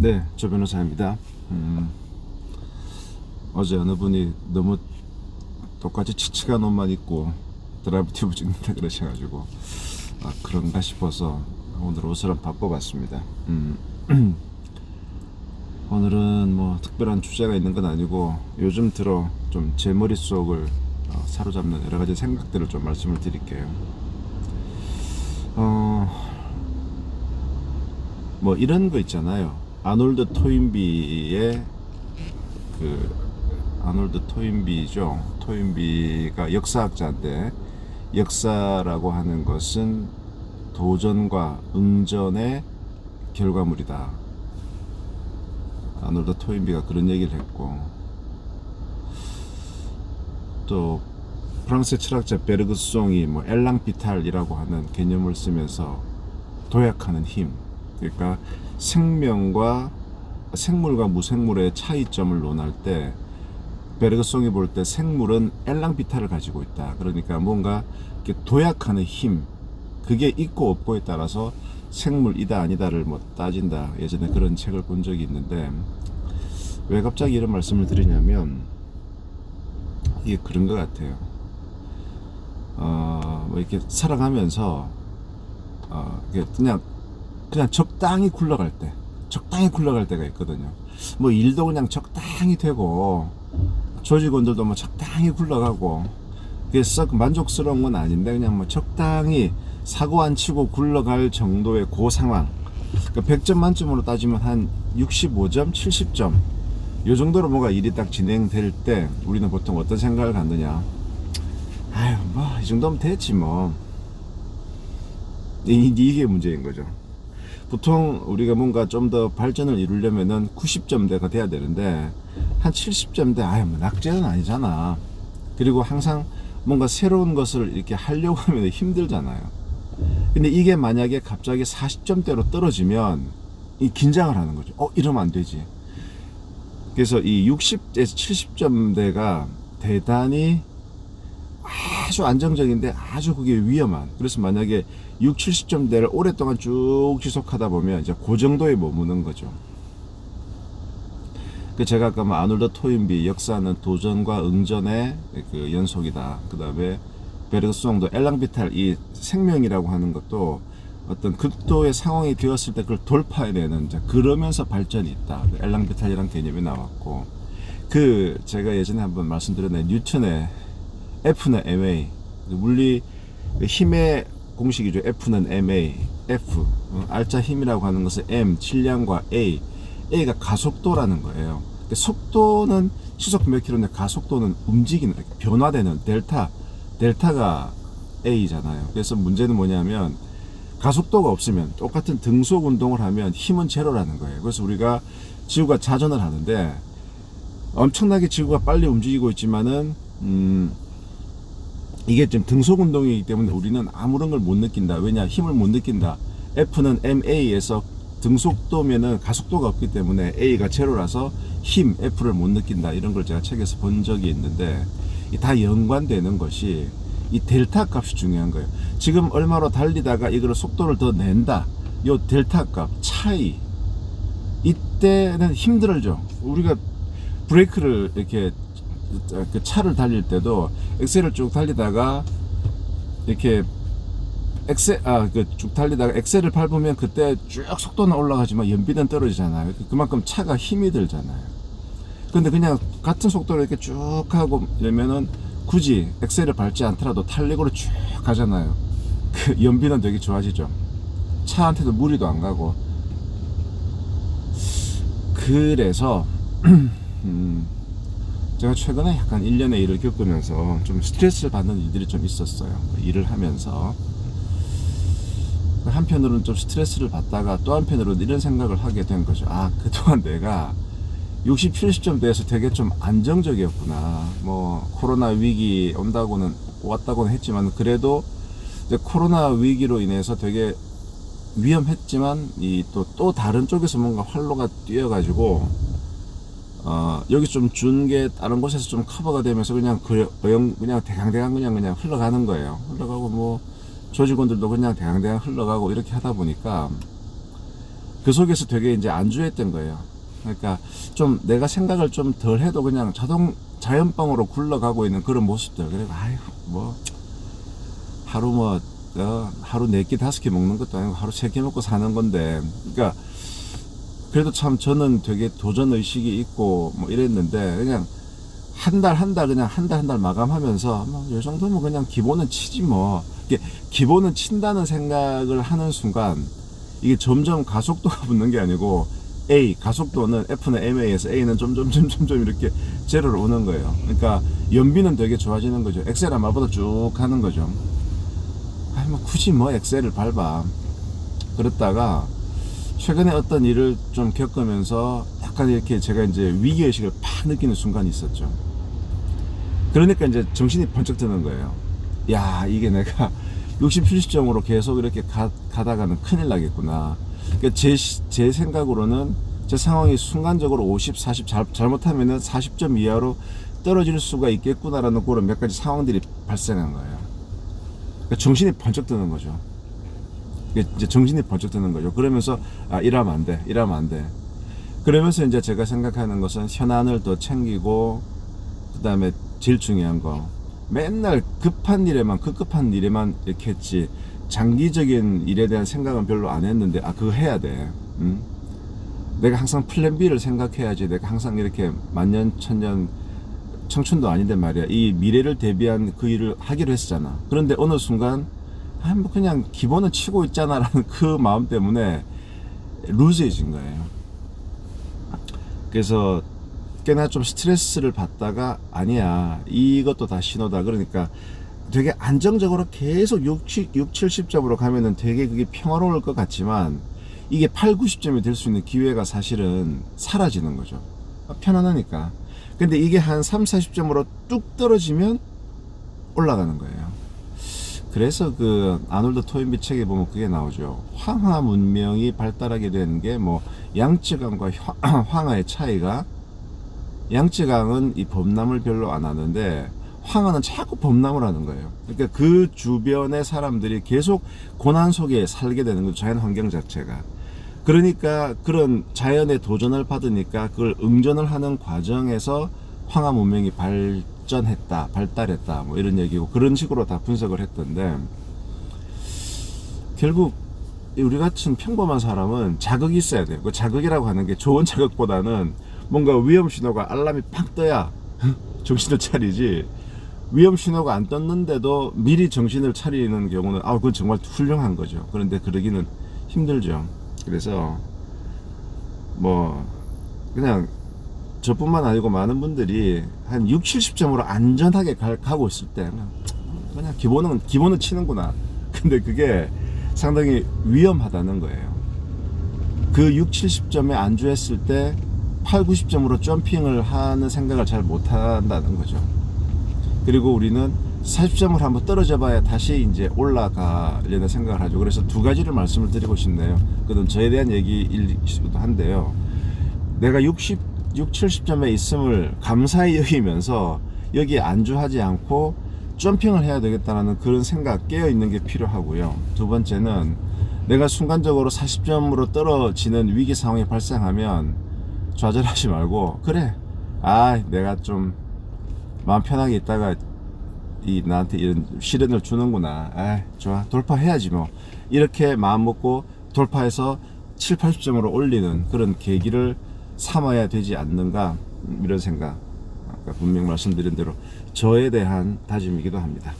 네, 조 변호사입니다. 어제 어느 분이 너무 똑같이 칙칙한 옷만 입고 드라이브 튜브 찍는다 그러셔가지고 그런가 싶어서 오늘 옷을 한번 바꿔봤습니다. 오늘은 뭐 특별한 주제가 있는 건 아니고 요즘 들어 좀 제 머릿속을 사로잡는 여러 가지 생각들을 좀 말씀을 드릴게요. 뭐 이런 거 있잖아요. 아놀드 토인비의 아놀드 토인비죠. 토인비가 역사학자인데, 역사라고 하는 것은 도전과 응전의 결과물이다. 아놀드 토인비가 그런 얘기를 했고, 또 프랑스 철학자 베르그송이 뭐 엘랑비탈이라고 하는 개념을 쓰면서 도약하는 힘, 그러니까 생명과 생물과 무생물의 차이점을 논할 때 베르그송이 볼 때 생물은 엘랑비탈을 가지고 있다. 그러니까 뭔가 이렇게 도약하는 힘, 그게 있고 없고에 따라서 생물이다 아니다를 뭐 따진다. 예전에 그런 책을 본 적이 있는데, 왜 갑자기 이런 말씀을 드리냐면 이게 그런 것 같아요. 뭐 이렇게 살아가면서 그냥 적당히 굴러갈 때가 있거든요. 뭐 일도 그냥 적당히 되고 조직원들도 뭐 적당히 굴러가고, 그게 썩 만족스러운 건 아닌데 그냥 뭐 적당히 사고 안 치고 굴러갈 정도의 그 상황. 그러니까 100점 만점으로 따지면 한 65점, 70점 요 정도로 뭐가 일이 딱 진행될 때 우리는 보통 어떤 생각을 갖느냐. 아유, 뭐 이 정도면 됐지 뭐. 이게 문제인 거죠. 보통 우리가 뭔가 좀 더 발전을 이루려면은 90점대가 돼야 되는데 한 70점대, 아유 뭐 낙제는 아니잖아. 그리고 항상 뭔가 새로운 것을 이렇게 하려고 하면 힘들잖아요. 근데 이게 만약에 갑자기 40점대로 떨어지면 이 긴장을 하는 거죠. 이러면 안 되지. 그래서 이 60에서 70점대가 대단히 아주 안정적인데 아주 그게 위험한, 그래서 만약에 6, 70점대를 오랫동안 쭉 지속하다 보면 이제 그 정도에 머무는 거죠. 제가 아까 뭐 아놀드 토인비 역사는 도전과 응전의 그 연속이다. 그 다음에 베르그송도 엘랑비탈, 이 생명이라고 하는 것도 어떤 극도의 상황이 되었을 때 그걸 돌파해내는, 그러면서 발전이 있다. 엘랑비탈이라는 개념이 나왔고, 제가 예전에 한번 말씀드렸는데 뉴턴의 F는 ma, 물리 힘의 공식이죠. F는 ma, F 알짜 힘이라고 하는 것은 m 질량과 a가 가속도라는 거예요. 속도는 시속 몇 킬로인데 가속도는 움직이는, 변화되는 델타가 a잖아요. 그래서 문제는 뭐냐면 가속도가 없으면 똑같은 등속 운동을 하면 힘은 제로라는 거예요. 그래서 우리가 지구가 자전을 하는데 엄청나게 지구가 빨리 움직이고 있지만은 이게 좀 등속 운동이기 때문에 우리는 아무런 걸 못 느낀다. 왜냐? 힘을 못 느낀다. F는 ma에서 등속도면은 가속도가 없기 때문에 a가 제로라서 힘 F를 못 느낀다. 이런 걸 제가 책에서 본 적이 있는데, 다 연관되는 것이 이 델타 값이 중요한 거예요. 지금 얼마로 달리다가 이걸 속도를 더 낸다. 요 델타 값 차이, 이때는 힘들죠. 우리가 브레이크를 이렇게 그 차를 달릴 때도 엑셀을 쭉 달리다가 이렇게 쭉 달리다가 엑셀을 밟으면 그때 쭉 속도는 올라가지만 연비는 떨어지잖아요. 그만큼 차가 힘이 들잖아요. 근데 그냥 같은 속도로 이렇게 쭉 하고 이러면은 굳이 엑셀을 밟지 않더라도 탄력으로 쭉 가잖아요. 연비는 되게 좋아지죠. 차한테도 무리도 안 가고. 그래서 제가 최근에 약간 일련의 일을 겪으면서 좀 스트레스를 받는 일들이 좀 있었어요. 일을 하면서 한편으로는 좀 스트레스를 받다가 또 한편으로는 이런 생각을 하게 된 거죠. 그동안 내가 60, 70점대에서 되게 좀 안정적이었구나. 뭐 코로나 위기 왔다고는 했지만 그래도 이제 코로나 위기로 인해서 되게 위험했지만 또 다른 쪽에서 뭔가 활로가 뛰어가지고 여기 좀 준 게 다른 곳에서 좀 커버가 되면서 그냥 대강대강 그냥 흘러가는 거예요. 흘러가고 뭐 조직원들도 그냥 대강대강 흘러가고 이렇게 하다 보니까 그 속에서 되게 이제 안주했던 거예요. 그러니까 좀 내가 생각을 좀 덜 해도 그냥 자연방으로 굴러가고 있는 그런 모습들. 그리고 아유 뭐 하루 하루 4끼 5끼 먹는 것도 아니고 하루 3끼 먹고 사는 건데, 그러니까 그래도 참 저는 되게 도전 의식이 있고 뭐 이랬는데, 그냥 한 달 그냥 한 달 마감하면서 뭐 이 정도면 그냥 기본은 치지 뭐. 이게 기본은 친다는 생각을 하는 순간 이게 점점 가속도가 붙는 게 아니고 가속도는 F는 MA에서 A는 점점 이렇게 제로로 오는 거예요. 그러니까 연비는 되게 좋아지는 거죠. 엑셀 아마보다 쭉 가는 거죠. 뭐 굳이 뭐 엑셀을 밟아. 그랬다가 최근에 어떤 일을 좀 겪으면서 약간 이렇게 제가 이제 위기의식을 팍 느끼는 순간이 있었죠. 그러니까 이제 정신이 번쩍 드는 거예요. 야, 이게 내가 60, 70점으로 계속 이렇게 가다가는 큰일 나겠구나. 그러니까 제 생각으로는 제 상황이 순간적으로 50, 40, 잘못하면은 40점 이하로 떨어질 수가 있겠구나라는 그런 몇 가지 상황들이 발생한 거예요. 그러니까 정신이 번쩍 드는 거죠. 이제 정신이 번쩍 드는 거죠. 그러면서 이러면 안 돼. 그러면서 이제 제가 생각하는 것은 현안을 더 챙기고, 그 다음에 제일 중요한 거, 맨날 급한 일에만 이렇게 했지 장기적인 일에 대한 생각은 별로 안 했는데, 그거 해야 돼. 내가 항상 플랜 B를 생각해야지. 내가 항상 이렇게 만년 천년 청춘도 아닌데 말이야, 이 미래를 대비한 그 일을 하기로 했었잖아. 그런데 어느 순간 뭐 그냥 기본은 치고 있잖아 라는 그 마음 때문에 루즈해진 거예요. 그래서 꽤나 좀 스트레스를 받다가, 아니야, 이것도 다 신호다. 그러니까 되게 안정적으로 계속 60, 70점으로 가면은 되게 그게 평화로울 것 같지만, 이게 8, 90점이 될 수 있는 기회가 사실은 사라지는 거죠. 편안하니까. 근데 이게 한 3, 40점으로 뚝 떨어지면 올라가는 거예요. 그래서 그 아놀드 토인비 책에 보면 그게 나오죠. 황하 문명이 발달하게 된 게 뭐 양쯔강과 황하의 차이가, 양쯔강은 이 범람을 별로 안 하는데 황하는 자꾸 범람을 하는 거예요. 그러니까 그 주변의 사람들이 계속 고난 속에 살게 되는 거죠. 자연 환경 자체가. 그러니까 그런 자연의 도전을 받으니까 그걸 응전을 하는 과정에서 황하 문명이 발달했다 뭐 이런 얘기고, 그런 식으로 다 분석을 했던데, 결국 우리 같은 평범한 사람은 자극이 있어야 돼요. 그 자극이라고 하는 게 좋은 자극보다는 뭔가 위험 신호가 알람이 팍 떠야 정신을 차리지, 위험 신호가 안 떴는데도 미리 정신을 차리는 경우는 그건 정말 훌륭한 거죠. 그런데 그러기는 힘들죠. 그래서 뭐 그냥 저뿐만 아니고 많은 분들이 한 6, 70점으로 안전하게 가고 있을 때 그냥 기본은 치는구나. 근데 그게 상당히 위험하다는 거예요. 그 6, 70점에 안주했을 때 8, 90점으로 점핑을 하는 생각을 잘 못한다는 거죠. 그리고 우리는 40점을 한번 떨어져 봐야 다시 이제 올라가려는 생각을 하죠. 그래서 두 가지를 말씀을 드리고 싶네요. 그건 저에 대한 얘기이기도 한데요. 내가 6, 70점에 있음을 감사히 여기면서 여기에 안주하지 않고 점핑을 해야 되겠다는 그런 생각, 깨어있는 게 필요하고요. 두 번째는 내가 순간적으로 40점으로 떨어지는 위기 상황이 발생하면 좌절하지 말고, 그래, 내가 좀 마음 편하게 있다가 나한테 이런 시련을 주는구나, 좋아, 돌파해야지 뭐, 이렇게 마음 먹고 돌파해서 7, 80점으로 올리는 그런 계기를 삼아야 되지 않는가, 이런 생각, 아까 분명 말씀드린 대로 저에 대한 다짐이기도 합니다.